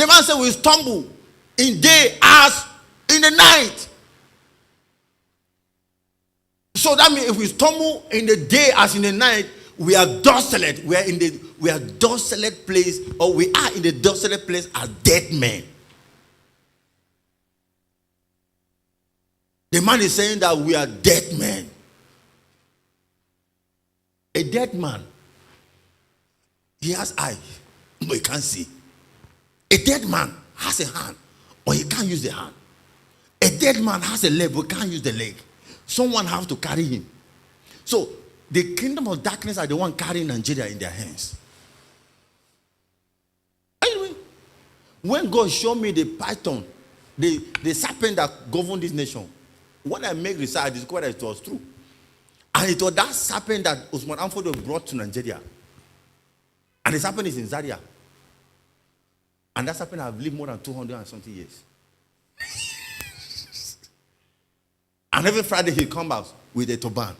The man said we stumble in day as in the night. So that means if we stumble in the day as in the night, we are desolate. We are desolate place, or we are in the desolate place as dead men. The man is saying that we are dead men. A dead man, he has eyes, but he can't see. A dead man has a hand, or he can't use the hand. A dead man has a leg, but can't use the leg. Someone has to carry him. So the kingdom of darkness are the one carrying Nigeria in their hands. Anyway, when God showed me the python, the serpent that governed this nation, when I make research, I discovered that it was true. And it was that serpent that Usman Amfodo brought to Nigeria. And the serpent is in Zaria. And that serpent has lived more than 200 and something years. And every Friday he comes out with a turban.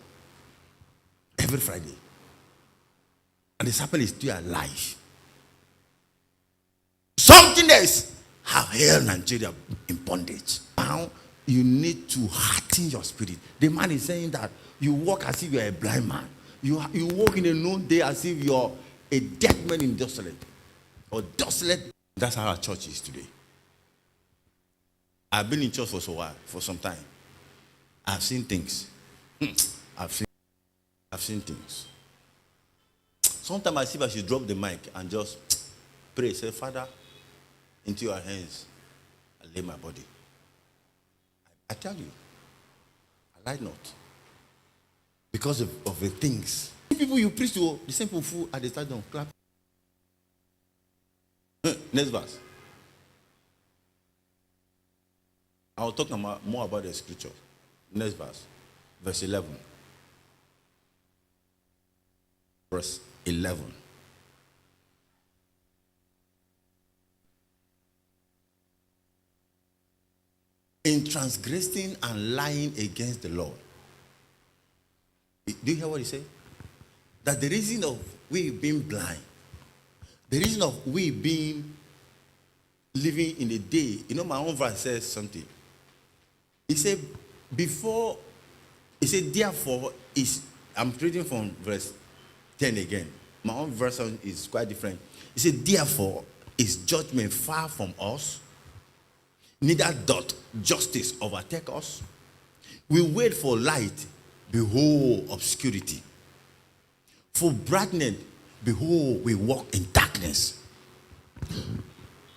Every Friday. And the serpent is still alive. Something else have held Nigeria in bondage. Now you need to harden your spirit. The man is saying that you walk as if you are a blind man. You walk in the noonday as if you're a dead man in desolate. Or desolate. That's how our church is today. I've been in church for some time. I've seen things. I've seen things. Sometimes I see if I should drop the mic and just pray. Say, Father, into your hands, I lay my body. I tell you, I lie not. Because of the things. People you preach to, the same people who at the stadium clap. Next verse. I will talk more about the scripture. Next verse. Verse 11. Verse 11. In transgressing and lying against the Lord. Do you hear what he said? That the reason of we being blind, the reason of we being living in the day, my own verse says something. He said, therefore, I'm reading from verse 10 again. My own version is quite different. He said, therefore, is judgment far from us? Neither doth justice overtake us. We wait for light, behold obscurity. For brightness, behold, we walk in darkness.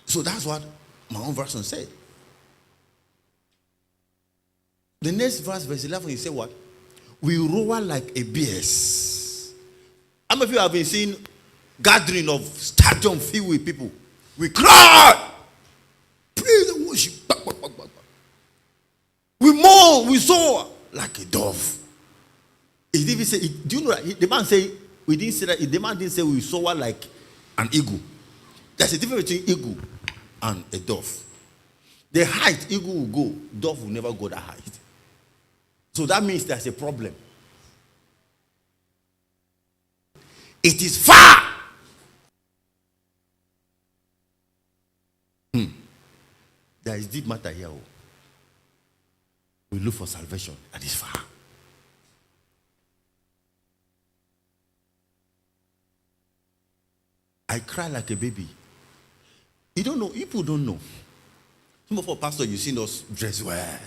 So that's what my own version said. The next verse, verse 11, he said what? We roar like a beast. How many of you have been seeing gathering of stadium filled with people? We cry, praise and worship. We mourn, we soar like a dove. He didn't even say, do you know that the man say, we didn't say that, the man didn't say we soar like an eagle. There's a difference between eagle and a dove. The height eagle will go, dove will never go that height. So that means there's a problem. It is far. There is deep matter here. We look for salvation and it's far. I cry like a baby. You don't know, people don't know. Some of our pastors, you see us dress well.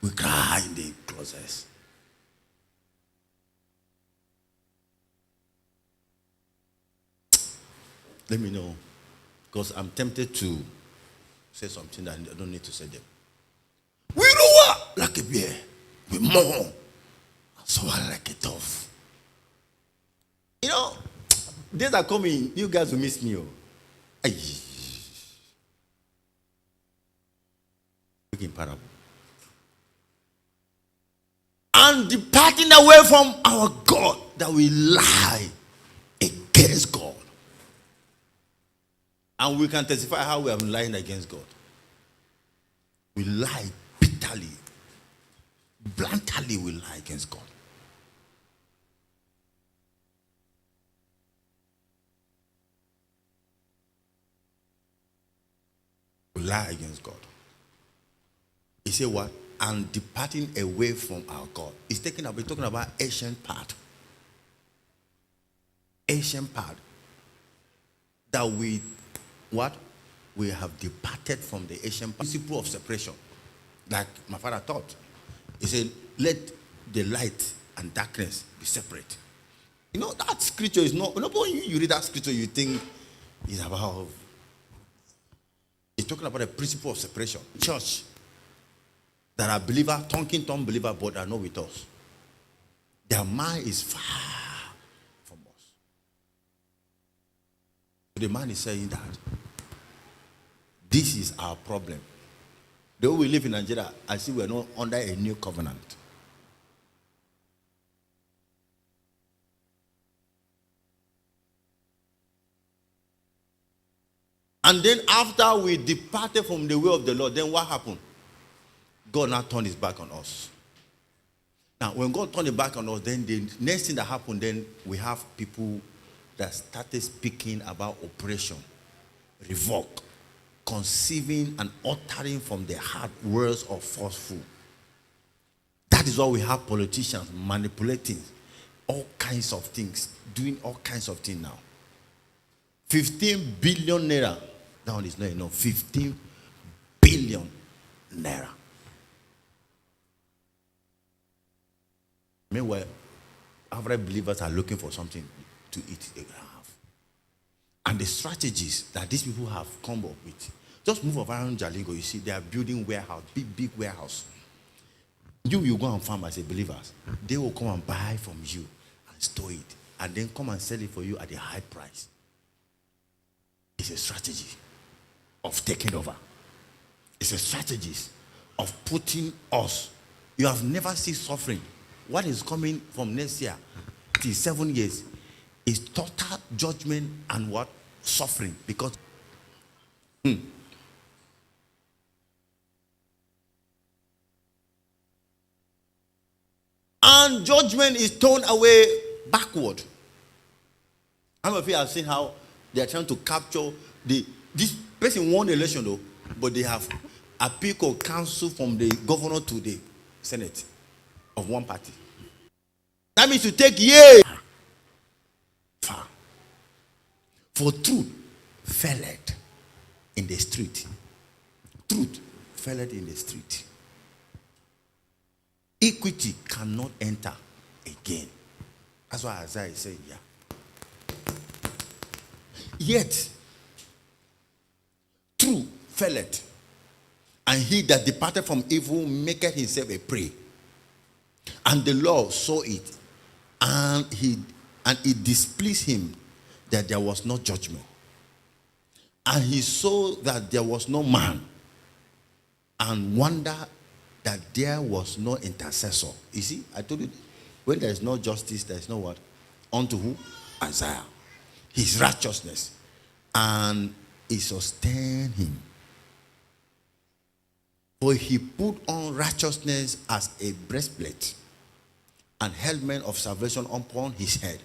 We cry in the closets. Let me know. Because I'm tempted to say something that I don't need to say them. We roar like a bear. We mourn. So like a dove. Days are coming, you guys will miss me. Speaking parable. And departing away from our God, that we lie against God. And we can testify how we have been lying against God. We lie bitterly, bluntly we lie against God. lie against God. He said what? And departing away from our God. He's talking about ancient part. Ancient part. That we, what? We have departed from the ancient principle of separation. Like my father taught. He said, let the light and darkness be separate. You know, that scripture is not, when you read that scripture, you think it's about, it's talking about a principle of separation. Church that are believers, talking to unbelievers, but are not with us. Their mind is far from us. The man is saying that this is our problem. The way we live in Nigeria, I see we're not under a new covenant. And then after we departed from the way of the Lord, then what happened? God now turned his back on us. Now, when God turned his back on us, then the next thing that happened, then we have people that started speaking about oppression, revoke, conceiving and uttering from their heart words of falsehood. That is why we have politicians manipulating all kinds of things, doing all kinds of things now. 15 billion naira. That is not enough. 15 billion naira. Meanwhile, average believers are looking for something to eat they have. And the strategies that these people have come up with. Just move around Jalingo, you see they are building warehouse, big warehouse. You go and farm as a believer. They will come and buy from you and store it. And then come and sell it for you at a high price. It's a strategy of taking over. It's a strategy of putting us. You have never seen suffering. What is coming from next year till 7 years is total judgment and what? Suffering. Because and judgment is thrown away backward. How many of you have seen how they are trying to capture this person won the election though, but they have appeal or counsel from the governor to the Senate of one party. That means to take years. Far. For truth felleth in the street. Truth felleth in the street. Equity cannot enter again. That's why Isaiah is saying, yeah. Yet, true felleth, and he that departed from evil maketh himself a prey. And the Lord saw it, and it displeased him that there was no judgment. And he saw that there was no man, and wondered that there was no intercessor. You see, I told you, when there is no justice, there is no what? Unto who? Isaiah. His righteousness. And it sustained him. For he put on righteousness as a breastplate, and helmet of salvation upon his head.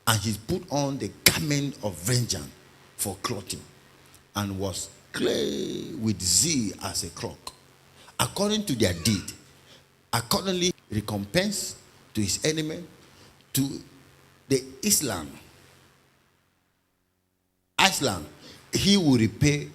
And he put on the garment of vengeance for clothing, and was clothed with zeal as a cloak, according to their deed. Accordingly, recompense to his enemy, to the Iceland, he will repay